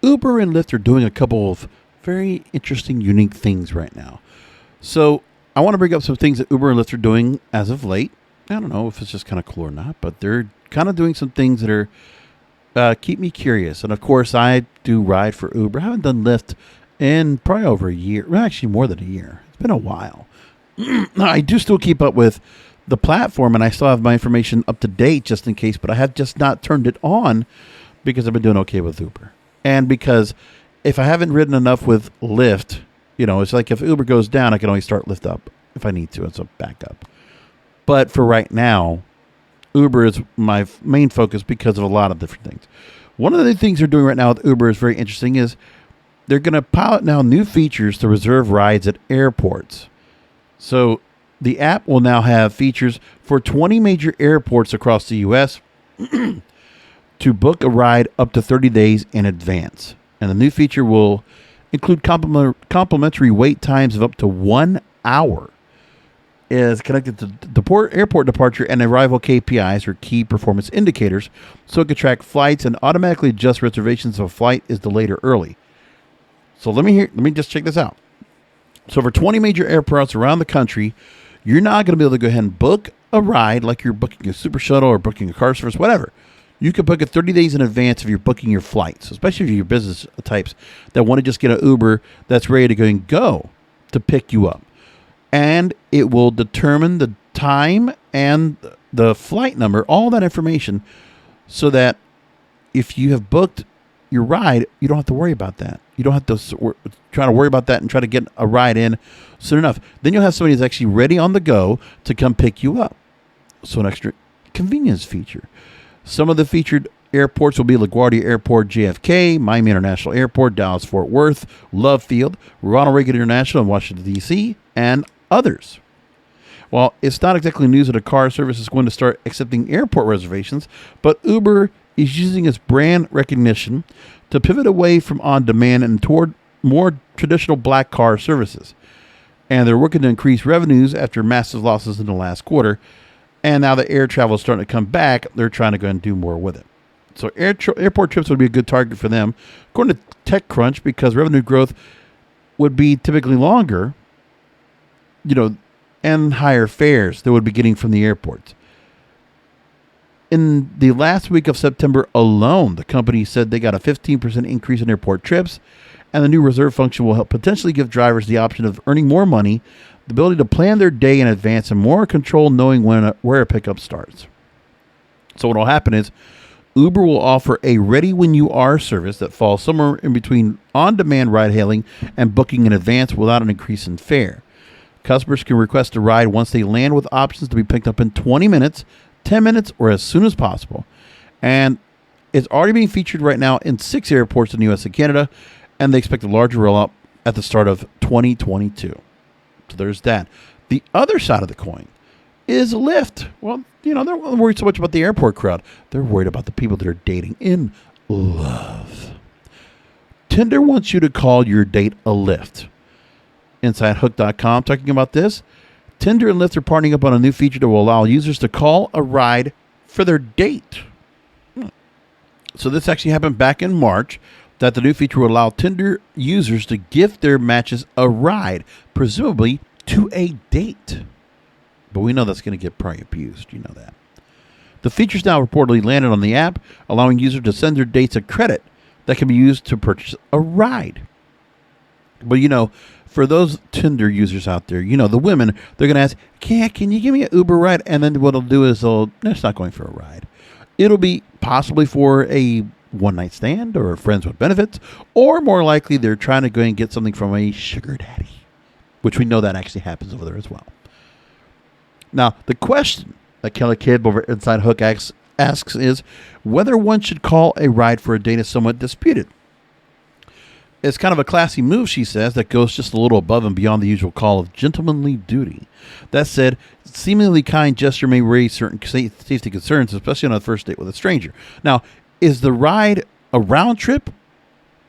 Uber and Lyft are doing a couple of very interesting, unique things right now. So I want to bring up some things that Uber and Lyft are doing as of late. I don't know if it's just kind of cool or not, but they're kind of doing some things that are keep me curious. And of course, I do ride for Uber. I haven't done Lyft in probably over a year. Well, actually, more than a year. It's been a while. I do still keep up with the platform, and I still have my information up to date just in case, but I have just not turned it on because I've been doing okay with Uber. And because if I haven't ridden enough with Lyft, it's like if Uber goes down, I can always start Lyft up if I need to. It's a backup. But for right now, Uber is my main focus because of a lot of different things. One of the things they're doing right now with Uber is very interesting is they're going to pilot now new features to reserve rides at airports. So the app will now have features for 20 major airports across the U.S. to book a ride up to 30 days in advance. And the new feature will include complimentary wait times of up to 1 hour. Is connected to airport departure and arrival KPIs, or key performance indicators, so it can track flights and automatically adjust reservations if a flight is delayed or early. So let me just check this out. So for 20 major airports around the country, you're not going to be able to go ahead and book a ride like you're booking a super shuttle or booking a car service, whatever. You can book it 30 days in advance if you're booking your flights, especially if you're business types that want to just get an Uber that's ready to go to pick you up. And it will determine the time and the flight number, all that information, so that if you have booked your ride, you don't have to worry about that. You don't have to try to worry about that and try to get a ride in soon enough. Then you'll have somebody who's actually ready on the go to come pick you up. So an extra convenience feature. Some of the featured airports will be LaGuardia Airport, JFK, Miami International Airport, Dallas-Fort Worth, Love Field, Ronald Reagan International in Washington, D.C., and others. While it's not exactly news that a car service is going to start accepting airport reservations, but Uber is using its brand recognition to pivot away from on-demand and toward more traditional black car services. And they're working to increase revenues after massive losses in the last quarter. And now that air travel is starting to come back, they're trying to go and do more with it. So airport trips would be a good target for them, according to TechCrunch, because revenue growth would be typically longer, and higher fares they would be getting from the airports. In the last week of September alone, the company said they got a 15% increase in airport trips, and the new reserve function will help potentially give drivers the option of earning more money, the ability to plan their day in advance, and more control knowing where a pickup starts. So what will happen is Uber will offer a ready-when-you-are service that falls somewhere in between on-demand ride-hailing and booking in advance without an increase in fare. Customers can request a ride once they land with options to be picked up in 20 minutes, 10 minutes, or as soon as possible. And it's already being featured right now in 6 airports in the U.S. and Canada, and they expect a larger rollout at the start of 2022. So there's that. The other side of the coin is Lyft. Well, they're not worried so much about the airport crowd. They're worried about the people that are dating in love. Tinder wants you to call your date a Lyft. InsideHook.com talking about this. Tinder and Lyft are partnering up on a new feature that will allow users to call a ride for their date. So this actually happened back in March, that the new feature will allow Tinder users to gift their matches a ride, presumably to a date. But we know that's going to get probably abused. You know that. The feature's now reportedly landed on the app, allowing users to send their dates a credit that can be used to purchase a ride. But for those Tinder users out there, the women, they're going to ask, can you give me an Uber ride? And then what they'll do is it's not going for a ride. It'll be possibly for a one-night stand or friends with benefits, or more likely they're trying to go and get something from a sugar daddy, which we know that actually happens over there as well. Now, the question that Kelly Kidd over Inside Hook asks is whether one should call a ride for a date is somewhat disputed. It's kind of a classy move, she says, that goes just a little above and beyond the usual call of gentlemanly duty. That said, seemingly kind gesture may raise certain safety concerns, especially on a first date with a stranger. Now, is the ride a round trip?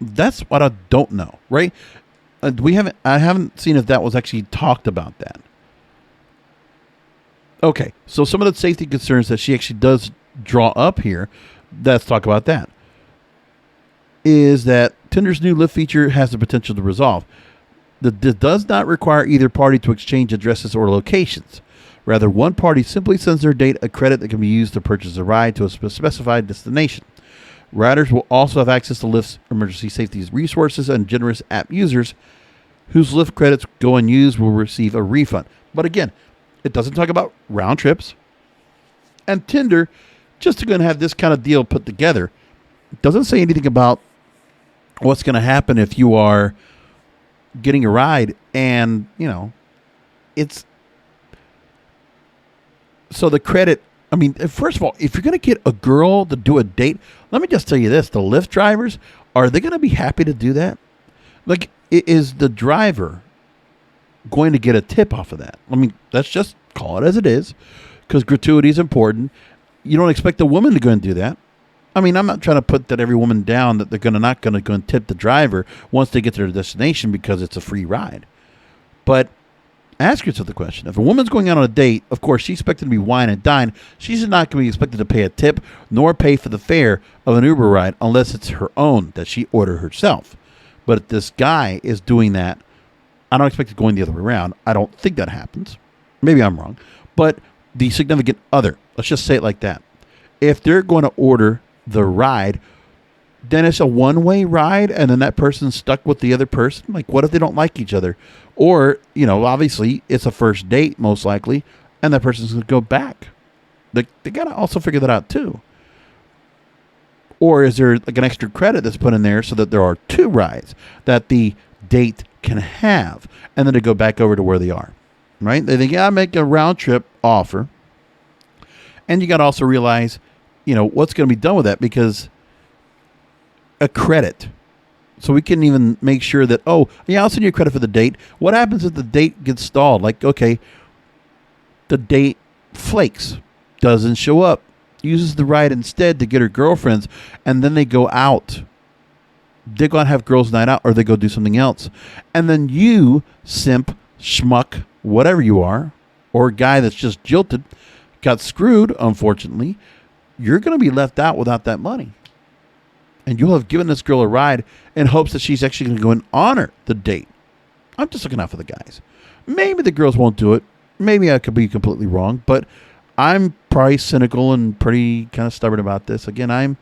That's what I don't know, right? I haven't seen if that was actually talked about that. Okay, so some of the safety concerns that she actually does draw up here, let's talk about that, is that Tinder's new Lyft feature has the potential to resolve. This does not require either party to exchange addresses or locations. Rather, one party simply sends their date a credit that can be used to purchase a ride to a specified destination. Riders will also have access to Lyft's emergency safety resources, and generous app users whose Lyft credits go unused will receive a refund. But again, it doesn't talk about round trips. And Tinder, just to go and have this kind of deal put together, doesn't say anything about what's going to happen if you are getting a ride and, it's... So the credit, I mean, first of all, if you're going to get a girl to do a date, let me just tell you this, the Lyft drivers, are they going to be happy to do that? Like, is the driver going to get a tip off of that? I mean, let's just call it as it is, because gratuity is important. You don't expect a woman to go and do that. I mean, I'm not trying to put that every woman down that they're not going to go and tip the driver once they get to their destination because it's a free ride. But ask yourself the question. If a woman's going out on a date, of course, she's expected to be wine and dine. She's not going to be expected to pay a tip nor pay for the fare of an Uber ride unless it's her own that she ordered herself. But if this guy is doing that, I don't expect it going the other way around. I don't think that happens. Maybe I'm wrong. But the significant other, let's just say it like that. If they're going to order the ride, then it's a one-way ride, and then that person's stuck with the other person. Like, what if they don't like each other? Or, obviously, it's a first date, most likely, and that person's going to go back. They got to also figure that out, too. Or is there, like, an extra credit that's put in there so that there are two rides that the date can have, and then they go back over to where they are, right? They think, I'll make a round-trip offer. And you got to also realize, what's going to be done with that, because a credit. So we can even make sure that, I'll send you a credit for the date. What happens if the date gets stalled? Like, okay, the date flakes, doesn't show up, uses the ride instead to get her girlfriends, and then they go out. They're going to have girls' night out, or they go do something else. And then you, simp, schmuck, whatever you are, or guy that's just jilted, got screwed, unfortunately, you're going to be left out without that money. And you'll have given this girl a ride in hopes that she's actually going to go and honor the date. I'm just looking out for the guys. Maybe the girls won't do it. Maybe I could be completely wrong, but I'm probably cynical and pretty kind of stubborn about this. Again, I'm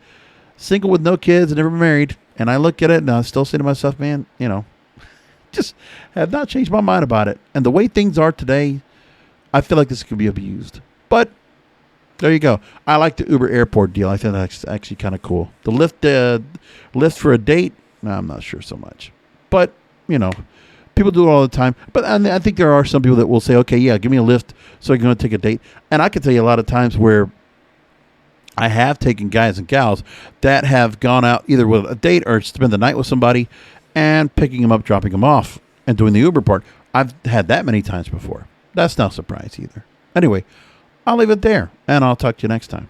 single with no kids and never married, and I look at it and I still say to myself, man, just have not changed my mind about it. And the way things are today, I feel like this could be abused. But there you go. I like the Uber airport deal. I think that's actually kind of cool. The Lyft for a date, no, I'm not sure so much. But, people do it all the time. But I think there are some people that will say, okay, yeah, give me a Lyft so I can go take a date. And I can tell you a lot of times where I have taken guys and gals that have gone out either with a date or spend the night with somebody and picking them up, dropping them off, and doing the Uber part. I've had that many times before. That's no surprise either. Anyway, I'll leave it there, and I'll talk to you next time.